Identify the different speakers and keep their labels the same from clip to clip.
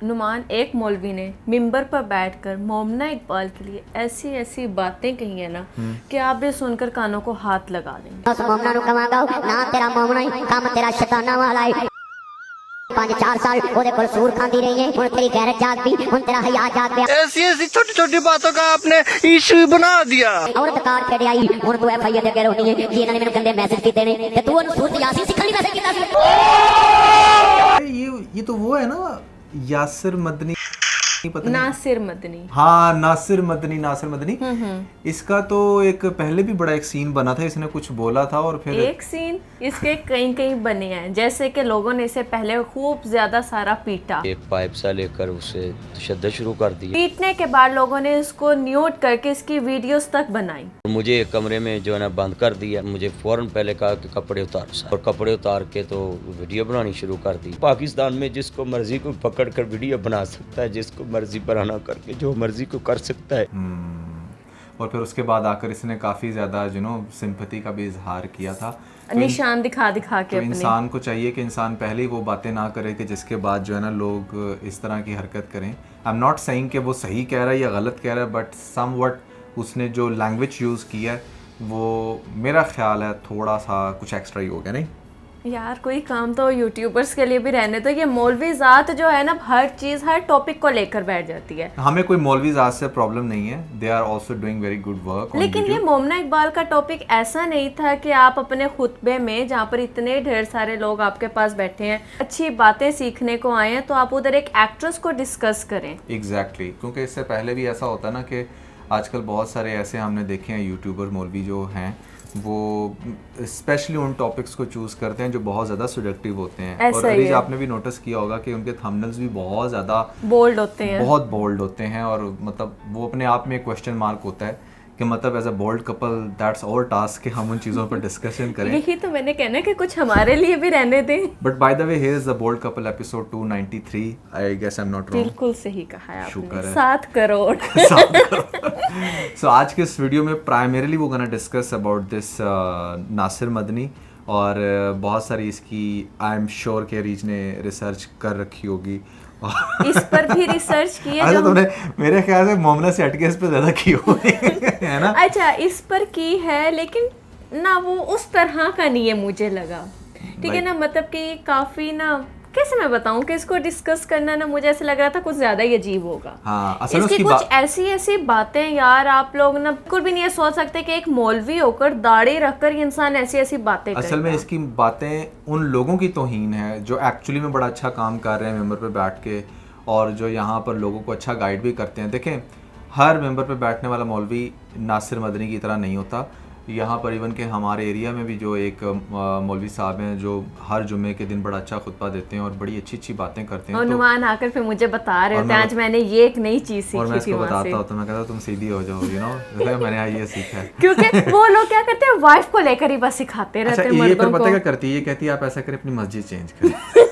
Speaker 1: नुमान, एक मौलवी ने मिंबर पर बैठकर मोमना इकबाल के लिए ऐसी ऐसी बातें कही है ना कि आप भी सुनकर कानों को हाथ लगा देंगे।
Speaker 2: उस मोमना नु कवांगा ना तेरा मोमना ही काम तेरा शैताना वाला है। 5-4 साल ओदे कोल सूर खांदी रही है, हुन तेरी गैरत जाग भी, हुन तेरा हया जाग गया।
Speaker 3: ऐसी ऐसी छोटी छोटी बातों का आपने इशू बना दिया।
Speaker 2: औरत कार छड़ आई, हुन तू एफआईआर दे के रोनी है कि इन्होंने मेनू गंदे मैसेज कीते ने ते तू उन सूरत यासीन सिखण मैसेज कीता सी।
Speaker 4: ये तो वो है ना, यासिर मदनी, पता नहीं,
Speaker 1: नासिर मदनी।
Speaker 4: हाँ नासिर मदनी। इसका तो एक पहले भी बड़ा एक सीन बना था, इसने कुछ बोला था और फिर
Speaker 1: एक सीन इसके कई बने हैं, जैसे कि लोगों ने इसे पहले खूब ज्यादा सारा पीटा,
Speaker 5: एक पाइप सा लेकर उसे तशद्दुद शुरू कर दिया।
Speaker 1: पीटने के बाद लोगों ने इसको न्यूट करके इसकी वीडियोस तक बनाई।
Speaker 5: मुझे एक कमरे में जो है ना बंद कर दिया, मुझे फौरन पहले कहा कि कपड़े उतार सा, और कपड़े उतार के तो वीडियो बनानी शुरू कर दी। पाकिस्तान में जिसको मर्जी को पकड़ कर वीडियो बना सकता है, जिसको मर्जी बहाना करके जो मर्जी को कर सकता है।
Speaker 4: और फिर उसके बाद आकर इसने काफ़ी ज़्यादा सिंपैथी का भी इजहार किया था,
Speaker 1: निशान दिखा के
Speaker 4: तो
Speaker 1: अपने।
Speaker 4: इंसान को चाहिए कि इंसान पहले ही वो बातें ना करे कि जिसके बाद जो है ना लोग इस तरह की हरकत करें। आई एम नॉट सेइंग कि वो सही कह रहा है या गलत कह रहा है, बट समवट उसने जो लैंग्वेज यूज़ किया है वो मेरा ख्याल है थोड़ा सा कुछ एक्स्ट्रा ही हो गया। नहीं
Speaker 1: यार, कोई काम तो यूट्यूबर्स के लिए भी रहने तो, ये मौलवी ज़ात जो है ना हर चीज़ हर टॉपिक को लेकर बैठ जाती है।
Speaker 4: हमें कोई मौलवी ज़ात से प्रॉब्लम नहीं है, they are also doing very good work.
Speaker 1: लेकिन ये मोमना इकबाल का टॉपिक ऐसा नहीं था कि आप अपने खुतबे में, जहाँ पर इतने ढेर सारे लोग आपके पास बैठे हैं, अच्छी बातें सीखने को आए हैं, तो आप उधर एक एक्ट्रेस को डिस्कस करें।
Speaker 4: एग्जैक्टली, क्योंकि इससे पहले भी ऐसा होता है ना कि आजकल बहुत सारे ऐसे हमने देखे हैं यूट्यूबर मौलवी जो हैं, वो स्पेशली उन टॉपिक्स को चूज़ करते हैं जो बहुत ज़्यादा सब्जेक्टिव होते हैं। और अरीज, आपने भी नोटिस किया होगा कि उनके थंबनेल्स भी बहुत ज़्यादा
Speaker 1: बोल्ड होते हैं,
Speaker 4: बहुत बोल्ड होते हैं, और मतलब वो अपने आप में एक क्वेश्चन मार्क होता है कि मतलब as a bold couple that's our task कि हम उन चीज़ों पर डिस्कशन करें।
Speaker 1: यही तो मैंने कहना कि कुछ हमारे लिए भी रहने दें।
Speaker 4: But by the way, here is the bold couple episode 293। I guess I am not wrong.
Speaker 1: बिल्कुल सही कहा है आपने।
Speaker 4: शुक्र है।
Speaker 1: 7 करोड़।
Speaker 4: सो आज के इस वीडियो में प्राइमरीली वो gonna discuss about this Nasir Madani, और बहुत सारी इसकी आई एम श्योर के रीज ने रिसर्च कर रखी होगी।
Speaker 1: इस पर भी रिसर्च की है।
Speaker 4: अच्छा, तुमने मेरे ख्याल से मोमना से हटके इस पे ज्यादा की होगी है ना?
Speaker 1: अच्छा, इस पर की है, लेकिन ना वो उस तरह का नहीं है मुझे लगा, ठीक है ना, मतलब कि काफी ना, कैसे मैं बताऊं कि इसको डिस्कस करना ना मुझे ऐसा लग रहा था कुछ ज्यादा ही अजीब होगा।
Speaker 4: हाँ, असल
Speaker 1: इसकी कुछ ऐसी बातें यार, आप लोग ना बिल्कुल भी नहीं सोच सकते कि एक मौलवी होकर दाढ़ी रखकर इंसान ऐसी बातें करेगा।
Speaker 4: असल में इसकी बातें उन लोगों की तौहीन है जो एक्चुअली में बड़ा अच्छा काम कर रहे हैं मेंबर पे बैठ के, और जो यहाँ पर लोगों को अच्छा गाइड भी करते हैं। देखें, हर मेंबर पे बैठने वाला मौलवी नासिर मदनी की तरह नहीं होता। यहाँ पर इवन के हमारे एरिया में भी जो एक मौलवी साहब हैं जो हर जुम्मे के दिन बड़ा अच्छा खुतबा देते हैं और बड़ी अच्छी बातें करते हैं।
Speaker 1: और नुमान आकर फिर मुझे बता रहे होते हैं आज मैंने ये एक नई चीज सीखी थी।
Speaker 4: और मैं इसको बताता हूँ तो मैं कहता हूँ तुम सीधी हो जाओ, यू नो मैंने ये सीखा है।
Speaker 1: क्योंकि वो लोग क्या करते हैं, वाइफ को लेकर ही बस सिखाते रहते हैं
Speaker 4: ये
Speaker 1: मर्दों
Speaker 4: फिर पता
Speaker 1: को।
Speaker 4: क्या करती है, ये कहती है आप ऐसा करें अपनी मस्जिद चेंज करें।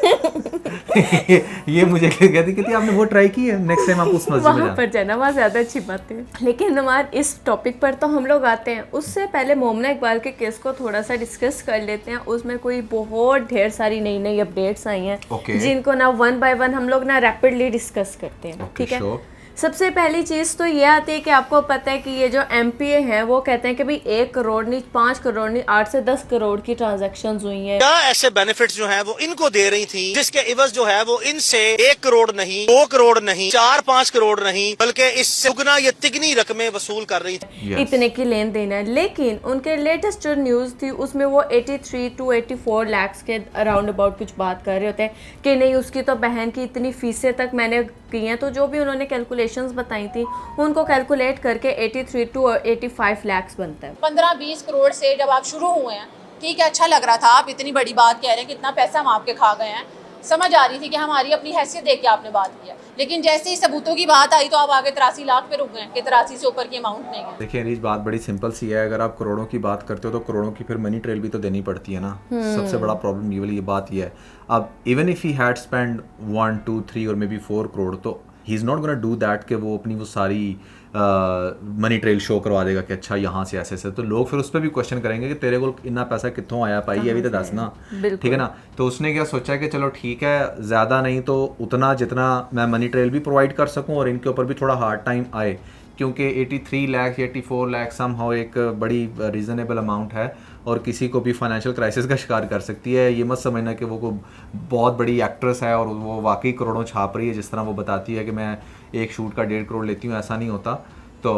Speaker 4: ये मुझे कहती आपने वो ट्राई की है, नेक्स्ट टाइम आप उस मस्जिद में
Speaker 1: वहाँ पर जाना, वहाँ ज्यादा अच्छी बात है। लेकिन नुमान, इस टॉपिक पर तो हम लोग आते हैं, उससे पहले मोमना इकबाल के केस को थोड़ा सा डिस्कस कर लेते हैं। उसमें कोई बहुत ढेर सारी नई अपडेट्स आई हैं जिनको ना 1 बाय 1 हम लोग ना रैपिडली डिस्कस करते हैं, ठीक है। सबसे पहली चीज़ तो ये आती है कि आपको पता है कि ये जो MPA हैं वो कहते हैं कि भाई 1 करोड़ नहीं, 5 करोड़ नहीं, 8 से 10 करोड़ की ट्रांजैक्शंस हुई हैं।
Speaker 3: क्या ऐसे बेनिफिट्स जो हैं वो इनको दे रही थी जिसके इवज जो है वो इनसे 1 करोड़ नहीं, 2 करोड़ नहीं, 4-5 करोड़ नहीं, बल्कि इससे दुगना या तिगनी रकमें वसूल कर रही थी।
Speaker 1: इतने की लेन देन है। लेकिन उनके लेटेस्ट जो न्यूज़ थी उसमें वो 83 to 84 लाख के अराउंड अबाउट कुछ बात कर रहे होते हैं कि नहीं, उसकी तो बहन की इतनी फीसें तक मैंने की हैं। तो जो भी उन्होंने कैलकुलेशंस बताई थी उनको कैलकुलेट करके 83 to 85 लाख बनता है।
Speaker 6: 15-20 करोड़ से जब आप शुरू हुए हैं, ठीक है, अच्छा लग रहा था, आप इतनी बड़ी बात कह रहे हैं, कितना पैसा हम आपके खा गए हैं, समझ आ रही थी कि हमारी अपनी हैसियत देख के आपने बात किया। लेकिन जैसे ही सबूतों की बात आई तो आप आगे 83 लाख पे रुक गए कि 83 से ऊपर की अमाउंट नहीं है।
Speaker 4: देखिए रीज, बात बड़ी सिंपल सी है। अगर आप करोड़ों की बात करते हो तो करोड़ों की फिर मनी ट्रेल भी तो देनी पड़ती है ना। सबसे बड़ा प्रॉब्लम ये वाली बात ये है। अब even if he had spend 1, 2, 3 और मे बी 4 करोड़, तो he is not gonna do that कि वो अपनी वो सारी मनी ट्रेल शो करवा देगा कि अच्छा यहाँ से ऐसे ऐसे, तो लोग फिर उस पर भी क्वेश्चन करेंगे कि तेरे को इतना पैसा कितों आया पाई ये भी तो दस ना, ठीक है ना। तो उसने क्या सोचा कि चलो ठीक है, ज़्यादा नहीं तो उतना जितना मैं मनी ट्रेल भी प्रोवाइड कर सकूँ और इनके ऊपर भी थोड़ा हार्ड टाइम आए, क्योंकि 83 लाख 84 लाख समहाउ एक बड़ी रीज़नेबल अमाउंट है और किसी को भी फाइनेंशियल क्राइसिस का शिकार कर सकती है। ये मत समझना कि वो को बहुत बड़ी एक्ट्रेस है और वो वाकई करोड़ों छाप रही है जिस तरह वो बताती है कि मैं एक शूट का 1.5 करोड़ लेती हूँ, ऐसा नहीं होता। तो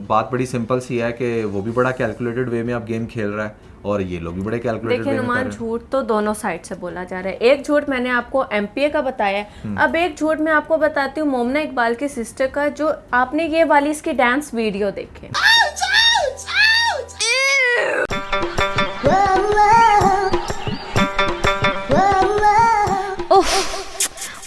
Speaker 4: बात बड़ी सिंपल सी है कि वो भी बड़ा कैलकुलेटेड वे में अब गेम खेल रहा है और ये लोग भी बड़े कैलकुलेटेड वे में कर रहे हैं।
Speaker 1: झूठ तो दोनों साइड से बोला जा रहा है। एक झूठ मैंने आपको एमपीए का बताया, अब एक झूठ मैं आपको बताती हूँ मोमना इकबाल की सिस्टर का, जो आपने ये वाली इसकी डांस वीडियो देखे।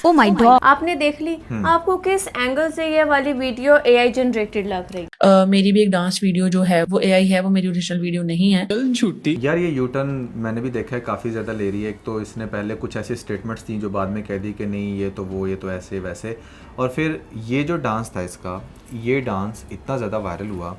Speaker 7: ओ माय गॉड,
Speaker 1: आपने देख ली? आपको किस एंगल से ये वाली वीडियो एआई जनरेटेड लग रही?
Speaker 8: मेरी भी एक डांस वीडियो जो है वो एआई है, वो मेरी ओरिजिनल वीडियो नहीं है।
Speaker 4: झूठी यार, ये यूटर्न मैंने भी देखा है, काफ़ी ज़्यादा ले रही है। एक तो इसने पहले कुछ ऐसी स्टेटमेंट्स थी जो बाद में कह दी कि नहीं ये तो वो, ये तो ऐसे वैसे, और फिर ये जो डांस था इसका, ये डांस इतना ज़्यादा वायरल हुआ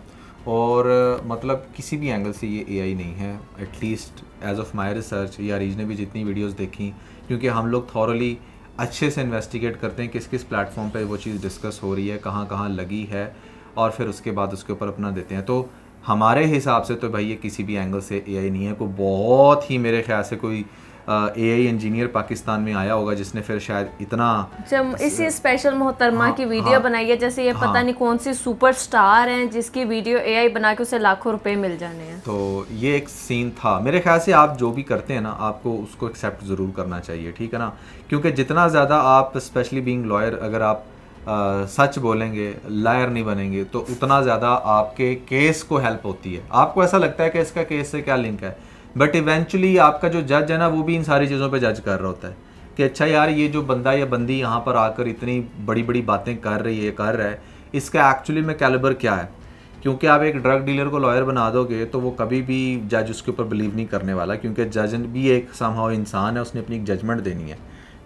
Speaker 4: और मतलब किसी भी एंगल से ये एआई नहीं है, at least as of my research या रीज ने भी जितनी वीडियोज़ देखी, क्योंकि हम लोग थॉरली अच्छे से इन्वेस्टिगेट करते हैं किस किस प्लेटफॉर्म पे वो चीज़ डिस्कस हो रही है, कहाँ कहाँ लगी है, और फिर उसके बाद उसके ऊपर अपना देते हैं। तो हमारे हिसाब से तो भाई ये किसी भी एंगल से एआई नहीं है। कोई बहुत ही मेरे ख्याल से कोई एआई इंजीनियर पाकिस्तान में आया होगा जिसने फिर शायद इतना
Speaker 1: जब इसी स्पेशल मोहतरमा की वीडियो बनाई है, जैसे ये पता नहीं कौन सी सुपरस्टार हैं जिसकी वीडियो एआई बना के उसे लाखों रुपए मिल जाने हैं।
Speaker 4: तो ये एक सीन था। मेरे ख्याल से आप जो भी करते हैं ना, आपको उसको एक्सेप्ट ज़रूर करना चाहिए, ठीक है ना, क्योंकि जितना ज़्यादा आप स्पेशली बीइंग लॉयर अगर आप सच बोलेंगे, लायर नहीं बनेंगे, तो उतना ज़्यादा आपके केस को हेल्प होती है। आपको ऐसा लगता है कि इसका केस से क्या लिंक है, बट इवेंचुअली आपका जो जज है ना वो भी इन सारी चीज़ों पे जज कर रहा होता है कि अच्छा यार ये जो बंदा या बंदी यहाँ पर आकर इतनी बड़ी बड़ी बातें कर रहा है, इसका एक्चुअली में कैलिबर क्या है। क्योंकि आप एक ड्रग डीलर को लॉयर बना दोगे तो वो कभी भी जज उसके ऊपर बिलीव नहीं करने वाला, क्योंकि जज भी एक समहाउ इंसान है, उसने अपनी एक जजमेंट देनी है,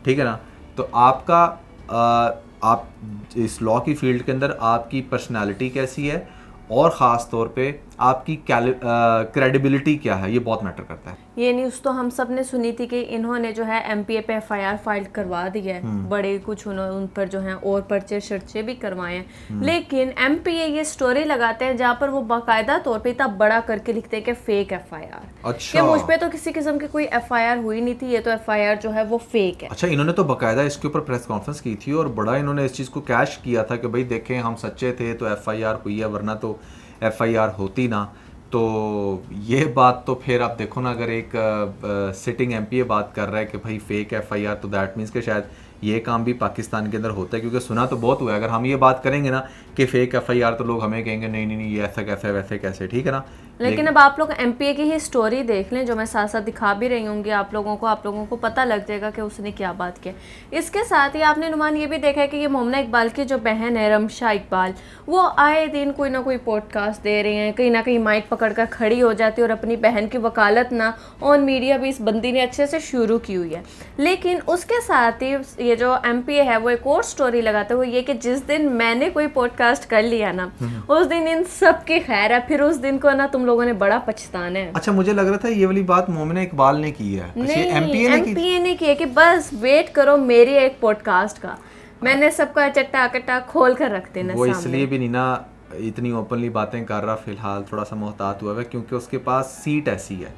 Speaker 4: ठीक है ना। तो आपका आप इस लॉ की फील्ड के अंदर आपकी पर्सनालिटी कैसी है और ख़ास तौर पे आपकी क्रेडिबिलिटी क्या है, ये बहुत मैटर करता है।
Speaker 1: ये न्यूज़ तो हम सब ने सुनी थी कि इन्होंने जो है एमपीए पे एफआईआर फाइल करवा दी है, बड़े कुछ उन्होंने उन पर जो है और पर्चे शर्चे भी करवाए हैं, लेकिन एमपीए ये स्टोरी लगाते हैं जहाँ पर वो बाकायदा तौर पे इतना बड़ा करके लिखते हैं कि फेक एफआईआर।
Speaker 4: अच्छा,
Speaker 1: कि मुझ पे तो किसी किस्म की कोई एफआईआर हुई नहीं थी, ये तो एफआईआर जो है वो फेक है।
Speaker 4: अच्छा, इन्होंने तो बाकायदा इसके ऊपर प्रेस कॉन्फ्रेंस की थी और बड़ा इन्होंने इस चीज़ को कैश किया था कि भाई देखें हम सच्चे थे तो एफआईआर हुई है, वरना तो एफआईआर होती ना। तो ये बात तो फिर आप देखो ना, अगर एक सिटिंग एमपीए बात कर रहा है कि भाई फेक एफआईआर, तो दैट मीन्स कि शायद ये काम भी पाकिस्तान के अंदर होता है, क्योंकि सुना तो बहुत हुआ है। अगर हम ये बात करेंगे ना कि फेक एफआईआर, तो लोग हमें कहेंगे नहीं नहीं नहीं ये ऐसा कैसे वैसे कैसे, ठीक है ना।
Speaker 1: लेकिन अब आप लोग एमपीए की ही स्टोरी देख लें जो मैं साथ साथ दिखा भी रही होंगी आप लोगों को पता लग जाएगा कि उसने क्या बात किया। इसके साथ ही आपने नुमान ये भी देखा है कि ये मोमना इकबाल की जो बहन है रमशा इकबाल, वो आए दिन कोई ना कोई पॉडकास्ट दे रही हैं, कहीं ना कहीं माइक पकड़ कर खड़ी हो जाती है और अपनी बहन की वकालत ना ऑन मीडिया भी इस बंदी ने अच्छे से शुरू की हुई है। लेकिन उसके साथ ही ये जो एमपीए है वो एक और स्टोरी लगाते हुए ये कि जिस दिन मैंने कोई पॉडकास्ट कर लिया ना उस दिन इन सब की खैर है, फिर उस दिन को ना तुम लोगों ने बड़ा पछताना है।
Speaker 4: अच्छा, मुझे लग रहा था ये वाली बात मोमिना इकबाल ने की है।
Speaker 1: नहीं,
Speaker 4: एमपीए
Speaker 1: ने की है कि बस वेट करो मेरी एक पॉडकास्ट का, मैंने सबका चट्टा कट्टा खोल कर रख देना।
Speaker 4: वो इसलिए भी नहीं ना इतनी ओपनली बातें कर रहा, फिलहाल थोड़ा सा मोहतात हुआ है क्योंकि उसके पास सीट ऐसी है।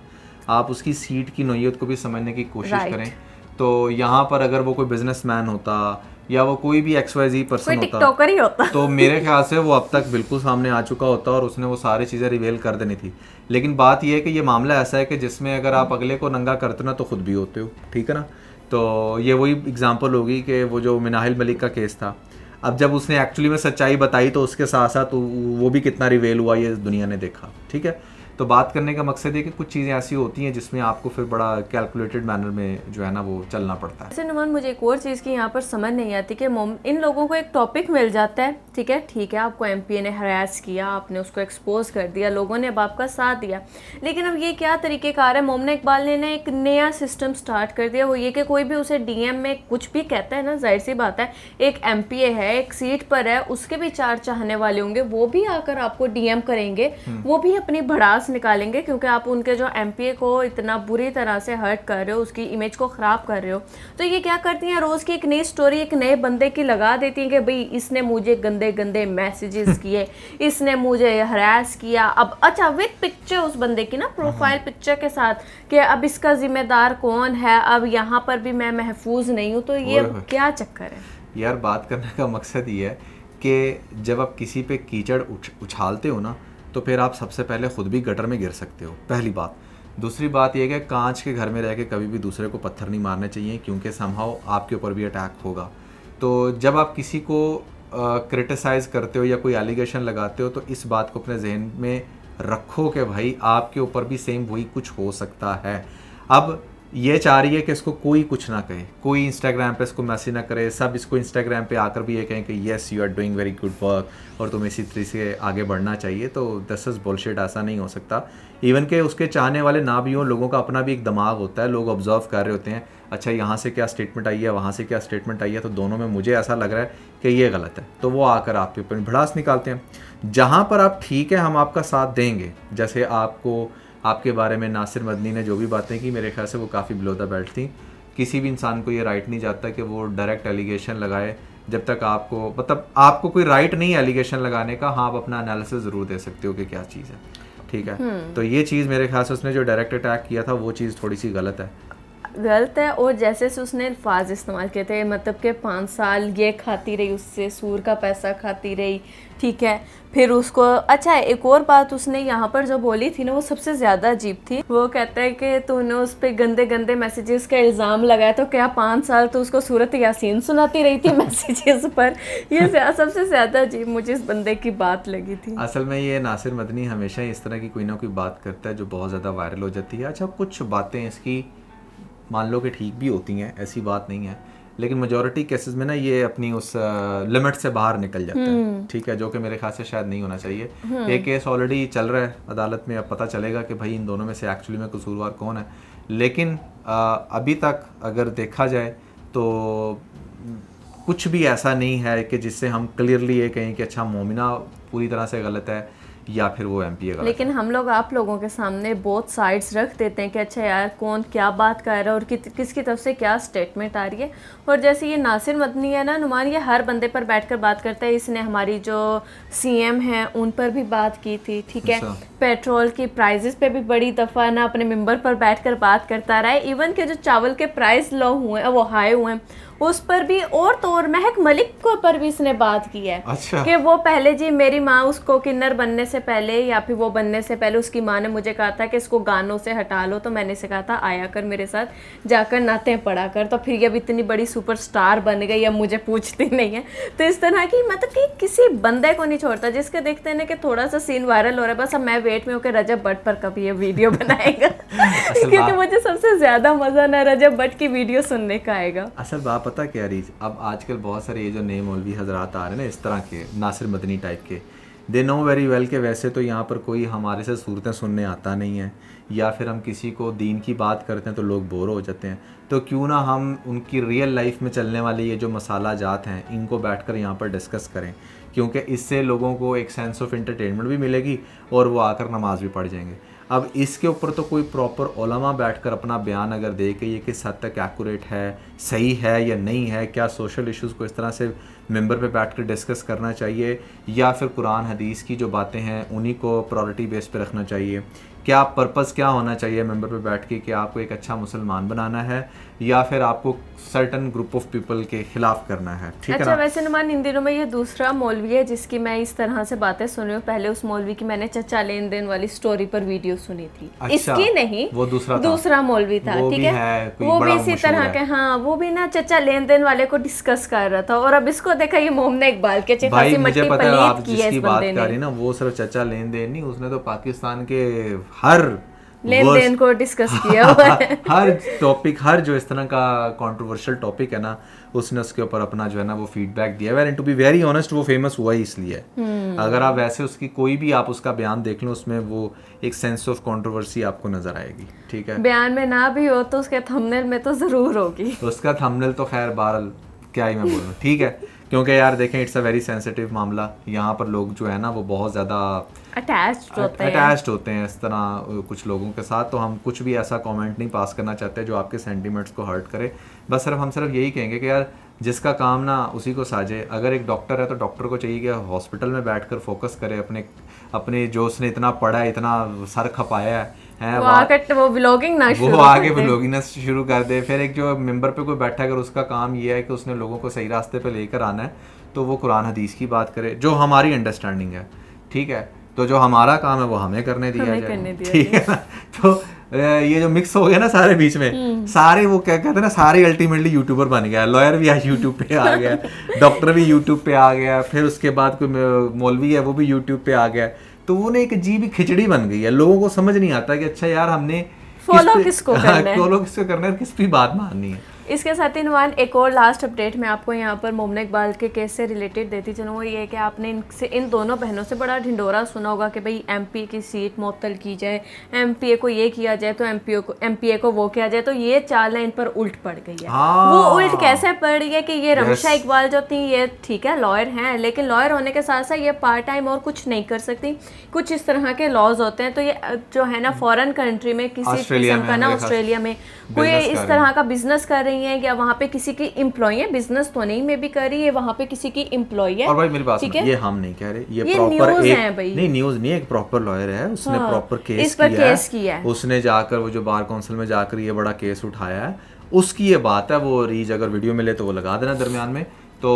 Speaker 4: आप उसकी सीट की नोयत को भी समझने की कोशिश करें। तो यहाँ पर अगर वो कोई बिजनेसमैन होता या वो कोई भी XYZ पर्सन होता तो मेरे ख्याल से वो अब तक बिल्कुल सामने आ चुका होता और उसने वो सारी चीज़ें रिवील कर देनी थी। लेकिन बात यह है कि ये मामला ऐसा है कि जिसमें अगर आप अगले को नंगा करते ना तो खुद भी होते हो, ठीक है ना। तो ये वही एग्जांपल होगी कि वो जो मिनाहिल मलिक का केस था, अब जब उसने एक्चुअली में सच्चाई बताई तो उसके साथ साथ वो भी कितना रिवेल हुआ ये दुनिया ने देखा, ठीक है। तो बात करने का मकसद है कि कुछ चीज़ें ऐसी होती हैं जिसमें आपको फिर बड़ा कैलकुलेटेड मैनर में जो है ना वो चलना पड़ता है।
Speaker 1: वैसे नुमान मुझे एक और चीज़ की यहाँ पर समझ नहीं आती कि इन लोगों को एक टॉपिक मिल जाता है, ठीक है आपको एमपीए ने हरास किया, आपने उसको एक्सपोज कर दिया, लोगों ने अब आपका साथ दिया, लेकिन अब ये क्या तरीक़ेकार है, मोमना इकबाल ने एक नया सिस्टम स्टार्ट कर दिया। वो ये कि कोई भी उसे डीएम में कुछ भी कहता है ना, जाहिर सी बात है एक एमपीए है, एक सीट पर है, उसके भी 4 चाहने वाले होंगे, वो भी आकर आपको डीएम करेंगे, वो भी अपनी भड़ास निकालेंगे, क्योंकि आप उनके जो एमपीए को इतना बुरी तरह से हर्ट कर रहे हो, उसकी इमेज को ख़राब कर रहे हो। तो ये क्या करती हैं, रोज़ की एक नई स्टोरी एक नए बंदे की लगा देती हैं कि भाई इसने मुझे गंदे गंदे मैसेजेस किए, इसने मुझे हरास किया। अब अच्छा विद पिक्चर उस बंदे की ना, प्रोफाइल पिक्चर के साथ, कि अब इसका जिम्मेदार कौन है, अब यहाँ पर भी मैं महफूज नहीं हूँ। तो ये क्या चक्कर है
Speaker 4: यार? बात करने का मकसद ये है कि जब आप किसी पे कीचड़ उछालते हो ना, तो फिर आप सबसे पहले ख़ुद भी गटर में गिर सकते हो, पहली बात। दूसरी बात यह है कि कांच के घर में रह के कभी भी दूसरे को पत्थर नहीं मारने चाहिए, क्योंकि समहाउ आपके ऊपर भी अटैक होगा। तो जब आप किसी को क्रिटिसाइज़ करते हो या कोई एलिगेशन लगाते हो, तो इस बात को अपने जहन में रखो कि भाई आपके ऊपर भी सेम वही कुछ हो सकता है। अब ये चाह रही है कि इसको कोई कुछ ना कहे, कोई इंस्टाग्राम पे इसको मैसेज ना करे, सब इसको इंस्टाग्राम पे आकर भी ये कहें कि yes you are doing very good work और तुम्हें इसी तरीके से आगे बढ़ना चाहिए। तो दिस इज़ बुलशिट, ऐसा नहीं हो सकता। इवन के उसके चाहने वाले ना भी हों, लोगों का अपना भी एक दिमाग होता है, लोग ऑब्जर्व कर रहे होते हैं, अच्छा यहाँ से क्या स्टेटमेंट आई है, वहाँ से क्या स्टेटमेंट आई है, तो दोनों में मुझे ऐसा लग रहा है कि ये गलत है, तो वो आकर आपके ऊपर भड़ास निकालते हैं। जहाँ पर आप ठीक है हम आपका साथ देंगे, जैसे आपके बारे में नासिर मदनी ने जो भी बातें की, मेरे ख्याल से वो काफ़ी बिलो द बेल्ट थी। किसी भी इंसान को ये राइट नहीं जाता कि वो डायरेक्ट एलिगेशन लगाए, जब तक आपको कोई राइट नहीं है एलिगेशन लगाने का। हाँ, आप अपना एनालिसिस ज़रूर दे सकते हो कि क्या चीज़ है, ठीक है। तो ये चीज़ मेरे ख्याल से उसने जो डायरेक्ट अटैक किया था वो चीज़ थोड़ी सी गलत है।
Speaker 1: और जैसे से उसने अल्फाज इस्तेमाल किए थे, मतलब कि 5 साल ये खाती रही, उससे सूर का पैसा खाती रही, ठीक है। फिर उसको अच्छा एक और बात उसने यहाँ पर जो बोली थी ना, वो सबसे ज़्यादा अजीब थी। वो कहता है कि तूने उस पर गंदे गंदे मैसेजेस का इल्ज़ाम लगाया, तो क्या 5 साल तो उसको सूरत यासीन सुनाती रही थी मैसेजेस पर। ये सबसे ज़्यादा अजीब मुझे इस बंदे की बात लगी थी।
Speaker 4: असल में ये नासिर मदनी हमेशा इस तरह की कोई ना कोई बात करता है जो बहुत ज़्यादा वायरल हो जाती है। अच्छा, कुछ बातें इसकी मान लो कि ठीक भी होती हैं, ऐसी बात नहीं है, लेकिन मेजॉरिटी केसेस में ना ये अपनी उस लिमिट से बाहर निकल जाता है, ठीक है, जो कि मेरे ख्याल से शायद नहीं होना चाहिए। एक केस ऑलरेडी चल रहा है अदालत में, अब पता चलेगा कि भाई इन दोनों में से एक्चुअली में कसूरवार कौन है। लेकिन अभी तक अगर देखा जाए तो कुछ भी ऐसा नहीं है कि जिससे हम क्लियरली ये कहें कि अच्छा मोमिना पूरी तरह से गलत है या फिर वो एमपीए गलत।
Speaker 1: लेकिन हम लोग आप लोगों के सामने बोथ साइड्स रख देते हैं कि अच्छा यार कौन क्या बात कर रहा है और किसकी तरफ से क्या स्टेटमेंट आ रही है। और जैसे ये नासिर मदनी है ना नुमान, ये हर बंदे पर बैठकर बात करता है। इसने हमारी जो सीएम हैं उन पर भी बात की थी, ठीक है। पेट्रोल की प्राइजेस पे भी बड़ी दफ़ा ना अपने मेंबर पर बैठकर बात करता रहा है। इवन के जो चावल के प्राइस लो हुए हैं, वो हाई हुए हैं, उस पर भी। और तो और महक मलिक को पर भी इसने बात की है।
Speaker 4: अच्छा।
Speaker 1: कि वो पहले जी मेरी माँ उसको किन्नर बनने से पहले या फिर वो बनने से पहले उसकी माँ ने मुझे कहा था कि इसको गानों से हटा लो, तो मैंने इसे कहा था आया कर मेरे साथ जाकर नाते पढ़ा कर, तो फिर ये अब इतनी बड़ी सुपरस्टार बन गई, अब मुझे पूछती नहीं है। तो इस तरह की मतलब कि किसी बंदे को नहीं छोड़ता जिसके देखते हैं कि थोड़ा सा सीन वायरल हो रहा है, बस अब मैं वेट में होकर रजब भट्ट पर कभी ये वीडियो बनाएगा क्योंकि मुझे सबसे ज्यादा मजा ना रजब भट्ट की वीडियो सुनने का आएगा।
Speaker 4: असल बात पता क्या रीज, अब आजकल बहुत सारे ये जो नए मौलवी हजरात आ रहे हैं ना इस तरह के नासिर मदनी टाइप के, दे नो वेरी वेल के वैसे तो यहाँ पर कोई हमारे से सूरतें सुनने आता नहीं है, या फिर हम किसी को दीन की बात करते हैं तो लोग बोर हो जाते हैं। तो क्यों ना हम उनकी रियल लाइफ में चलने वाले ये जो मसाला जात हैं इनको बैठकर यहाँ पर डिस्कस करें, क्योंकि इससे लोगों को एक सेंस ऑफ एंटरटेनमेंट भी मिलेगी और वो आकर नमाज भी पढ़ जाएंगे। अब इसके ऊपर तो कोई प्रॉपर उलमा बैठकर अपना बयान अगर दे कि ये किस हद तक एक्यूरेट है, सही है या नहीं है, क्या सोशल इश्यूज़ को इस तरह से मेंबर पे बैठकर डिस्कस करना चाहिए या फिर कुरान हदीस की जो बातें हैं उन्हीं को प्रायोरिटी बेस पे रखना चाहिए, क्या पर्पस क्या होना चाहिए मेंबर पे बैठ के कि आपको एक अच्छा मुसलमान बनाना है या फिर आपको सर्टन ग्रुप ऑफ पीपल के खिलाफ करना है, ठीक है
Speaker 1: अच्छा
Speaker 4: ना?
Speaker 1: वैसे नुमान इन दिनों में ये दूसरा मौलवी है जिसकी मैं इस तरह से बातें सुन रही हूँ। पहले उस मौलवी की मैंने चचा लेन देन वाली स्टोरी पर वीडियो सुनी थी।
Speaker 4: अच्छा,
Speaker 1: इसकी नहीं,
Speaker 4: वो दूसरा
Speaker 1: मौलवी था, ठीक है। वो भी इसी तरह के, हाँ वो भी ना चचा लेन देन वाले को डिस्कस कर रहा था। और अब इसको देखा ये मोमना इकबाल के
Speaker 4: भाई मुझे पता है आप जिसकी बात कर रही ना वो सिर्फ चचा लेन देन नहीं, उसने तो पाकिस्तान के हर
Speaker 1: लेन देन को डिस्कस किया हुआ है।
Speaker 4: हर टॉपिक, हर जो इस तरह का कंट्रोवर्शियल टॉपिक है ना, उसने उसके ऊपर अपना जो है ना वो फीडबैक दिया है। And to be very honest, वो फेमस हुआ ही इसलिए है। अगर आप वैसे उसकी कोई भी आप उसका बयान देख लो, उसमें वो एक सेंस ऑफ कंट्रोवर्सी आपको नजर आएगी, ठीक है।
Speaker 1: बयान में ना भी हो तो उसके थंबनेल में तो जरूर होगी।
Speaker 4: उसका थंबनेल तो खैर बहरहाल क्या ही मैं बोलूँ, ठीक है, क्योंकि यार देखें इट्स अ वेरी सेंसिटिव मामला। यहाँ पर लोग जो है ना वो बहुत ज़्यादा अटैच्ड होते हैं इस तरह कुछ लोगों के साथ। तो हम कुछ भी ऐसा कमेंट नहीं पास करना चाहते जो आपके सेंटिमेंट्स को हर्ट करे। बस हम सिर्फ यही कहेंगे कि यार जिसका काम ना उसी को साजे। अगर एक डॉक्टर है तो डॉक्टर को चाहिए कि हॉस्पिटल में बैठकर फोकस करे अपने जो उसने इतना पढ़ा है, इतना सर खपाया है,
Speaker 1: वो व्लॉगिंग ना
Speaker 4: शुरू कर दे। फिर एक जो मेंबर पे कोई बैठा है, अगर उसका काम ये है कि उसने लोगों को सही रास्ते पे लेकर आना है, तो वो कुरान हदीस की बात करे, जो हमारी अंडरस्टैंडिंग है, ठीक है। तो जो हमारा काम है वो हमें करने दिया जाए, ठीक है ना। तो ये जो मिक्स हो गया ना सारे बीच में, सारे वो क्या कहते हैं ना, सारे अल्टीमेटली यूट्यूबर बन गया। लॉयर भी आज यूट्यूब पे आ गया, डॉक्टर भी यूट्यूब पे आ गया, फिर उसके बाद कोई मौलवी है वो भी यूट्यूब पे आ गया। तो वो ना एक अजीब ही खिचड़ी बन गई है। लोगों को समझ नहीं आता कि अच्छा यार हमने
Speaker 1: फॉलो किसको
Speaker 4: करना है, किस भी बात माननी है।
Speaker 1: इसके साथ ही नुमान एक और लास्ट अपडेट मैं आपको यहाँ पर मोमना इकबाल के केस से रिलेटेड देती चलूँ। वो ये कि आपने इन दोनों बहनों से बड़ा ढिंडोरा सुना होगा कि भाई एमपी की सीट मुअत्तल की जाए, एमपीए को ये किया जाए तो एमपीए को वो किया जाए। तो ये चाल इन पर उल्ट पड़ गई है। वो उल्ट कैसे पड़ रही है कि ये रमशा इकबाल जो थी, ये ठीक है लॉयर हैं, लेकिन लॉयर होने के साथ साथ ये पार्ट टाइम और कुछ नहीं कर सकती। कुछ इस तरह के लॉज होते हैं। तो ये जो है ना फॉरेन कंट्री में किसी किस्म का ना, ऑस्ट्रेलिया में कोई इस तरह का बिजनेस कर रही है या वहाँ पे किसी की एम्प्लॉय है, बिजनेस तो नहीं में भी कर रही है, वहाँ पे किसी की एम्प्लॉय है।
Speaker 4: और भाई मेरी बात सुनो, ये हम नहीं कह रहे, ये प्रॉपर नहीं न्यूज़ नहीं है, एक प्रॉपर लॉयर है, उसने प्रॉपर केस किया है। उसने जाकर वो जो बार काउंसिल में जाकर ये बड़ा केस उठाया है, उसकी ये बात है। वो रीज अगर वीडियो मिले तो वो लगा देना दरमियान में। तो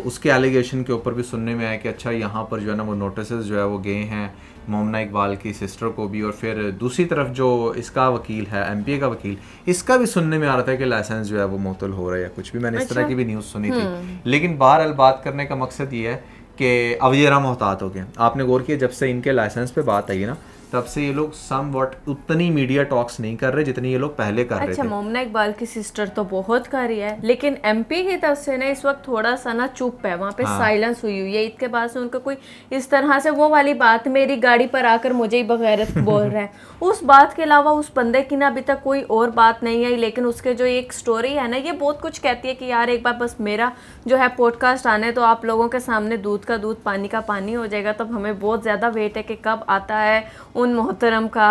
Speaker 4: उसके एलिगेशन के ऊपर भी सुनने में आया कि अच्छा यहाँ पर जो है ना वो नोटिसेस जो है वो गए हैं मोमना इकबाल की सिस्टर को भी, और फिर दूसरी तरफ जो इसका वकील है, एमपीए का वकील, इसका भी सुनने में आ रहा था कि लाइसेंस जो है वो मुअत्तल हो रहा है या कुछ भी। मैंने इस तरह की भी न्यूज़ सुनी थी। लेकिन बहरहाल बात करने का मकसद ये है कि अब ये मोहतात हो गए। आपने गौर किया जब से इनके लाइसेंस पे बात आई ना, तब से ये लोग सम वॉट उतनी मीडिया टॉक्स नहीं कर रहे जितनी ये लोग पहले कर रहे थे।
Speaker 1: अच्छा, मोमना इकबाल की सिस्टर तो बहुत कर रही है, लेकिन एमपी की तरफ से ना इस वक्त थोड़ा सा ना चुप है, वहाँ पे साइलेंस हुई हुई है। इसके बाद से उनका कोई इस तरह से वो वाली बात, मेरी गाड़ी पर आकर मुझे ही बगैरत बोल रहा है, उस बात के अलावा उस बंदे की ना अभी तक कोई और बात नहीं आई। लेकिन उसके जो एक स्टोरी है ना, ये बहुत कुछ कहती है कि यार एक बार बस मेरा जो है पॉडकास्ट आने तो आप लोगों के सामने दूध का दूध पानी का पानी हो जाएगा। तब हमें बहुत ज़्यादा वेट है कि कब आता है उन मोहतरम का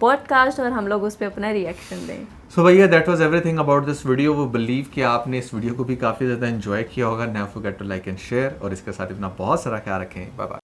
Speaker 1: पॉडकास्ट और हम लोग उस पर अपना रिएक्शन दें।
Speaker 4: सो भैया that was everything about this video. वो बिलीव कि आपने इस वीडियो को भी काफ़ी ज़्यादा एंजॉय किया होगा। Never forget to like and share, और इसके साथ अपना बहुत सारा ख्याल रखें। Bye bye.